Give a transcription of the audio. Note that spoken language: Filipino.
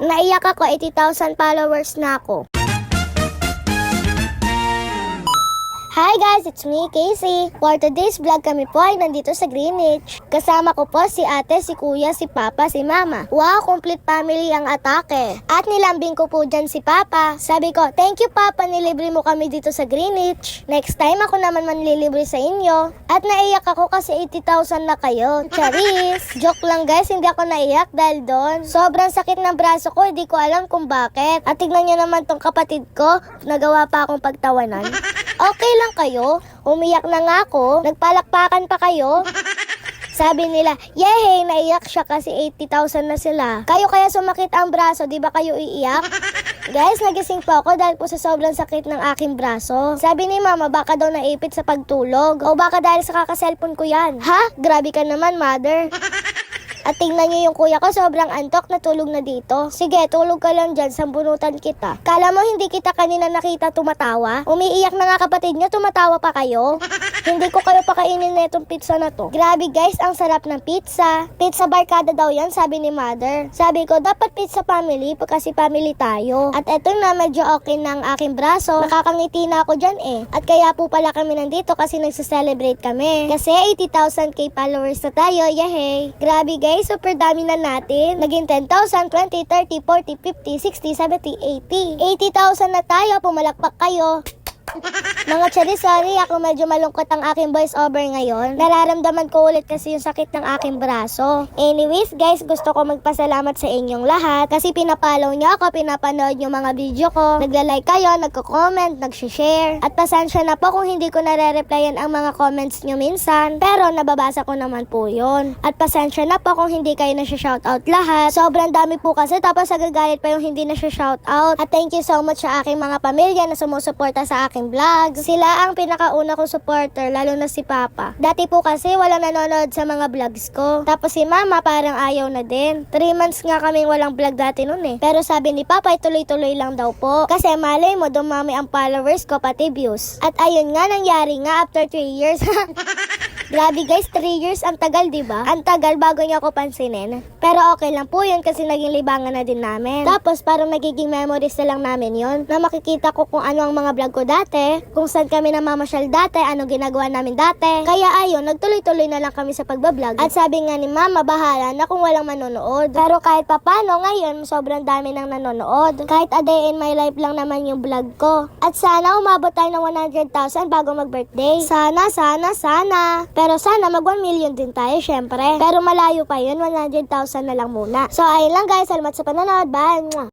Naiyak ako, 80,000 followers na ako. Hi guys, it's me, Casey. For today's vlog kami po ay nandito sa Greenwich. Kasama ko po si ate, si kuya, si papa, si mama. Wow, complete family ang atake. At nilambing ko po dyan si papa. Sabi ko, thank you papa, nilibre mo kami dito sa Greenwich. Next time ako naman manlilibre sa inyo. At naiyak ako kasi 80,000 na kayo. Charis! Joke lang guys, hindi ako naiyak dahil doon. Sobrang sakit ng braso ko, hindi ko alam kung bakit. At tignan nyo naman tong kapatid ko, nagawa pa akong pagtawanan. Okay lang kayo? Umiyak na nga ako. Nagpalakpakan pa kayo. Sabi nila, yehey, naiyak siya kasi 80,000 na sila. Kayo kaya sumakit ang braso, di ba kayo iiyak? Guys, nagising po ako dahil po sa sobrang sakit ng aking braso. Sabi ni mama, baka daw naipit sa pagtulog. O baka dahil sa kakaselfon ko yan. Ha? Grabe ka naman, mother. At tingnan nyo yung kuya ko, sobrang antok, natulog na dito. Sige, tulog ka lang dyan, sambunutan kita. Kala mo hindi kita kanina nakita tumatawa? Umiiyak na nga kapatid nyo, tumatawa pa kayo? Hindi ko kayo pakainin na itong pizza na to. Grabe guys, ang sarap ng pizza. Pizza barkada daw yan, sabi ni mother. Sabi ko, dapat pizza family, kasi family tayo. At eto na, medyo okay na ang aking braso. Nakakangiti na ako dyan eh. At kaya po pala kami nandito kasi nagsa-celebrate kami. Kasi 80,000k followers na tayo, yehey. Grabe guys, super dami na natin. Naging 10,000, 20, 30, 40, 50, 60, 70, 80. 80,000 na tayo, pumalakpak kayo. Mga chari, sorry, ako medyo malungkot ang aking voice over ngayon. Nararamdaman ko ulit kasi yung sakit ng aking braso. Anyways, guys, gusto ko magpasalamat sa inyong lahat kasi pinapollow niyo ako, pinapanood yung mga video ko, nagla-like kayo, nagko-comment, nag-share. At pasensya na po kung hindi ko nare-replyan ang mga comments niyo minsan, pero nababasa ko naman po yun. At pasensya na po kung hindi kayo na-shoutout lahat. Sobrang dami po kasi tapos agagalit pa yung hindi na-shoutout. At thank you so much sa aking mga pamilya na sumusuporta sa aking vlog. Sila ang pinakauna kong supporter, lalo na si Papa. Dati po kasi walang nanonood sa mga vlogs ko. Tapos si Mama parang ayaw na din. 3 months nga kaming walang vlog dati nun eh. Pero sabi ni Papa, tuloy-tuloy lang daw po. Kasi malay mo, dumami ang followers ko pati views. At ayun nga, nangyari nga after 3 years. Grabe guys, 3 years, ang tagal diba? Ang tagal bago niya ako pansinin. Pero okay lang po yun kasi naging libangan na din namin. Tapos parang nagiging memories na lang namin yun. Na makikita ko kung ano ang mga vlog ko dati, kung saan kami namamasyal dati, anong ginagawa namin dati. Kaya ayun, nagtuloy-tuloy na lang kami sa pagbablog. At sabi nga ni Mama, bahala na kung walang manonood. Pero kahit papano, ngayon, sobrang dami nang nanonood. Kahit a day in my life lang naman yung vlog ko. At sana umabot tayo ng 100,000 bago mag-birthday. Sana. Pero sana mag 1 million din tayo, syempre. Pero malayo pa yun, 100,000 na lang muna. So ayun lang guys, salamat sa panonood. Bye!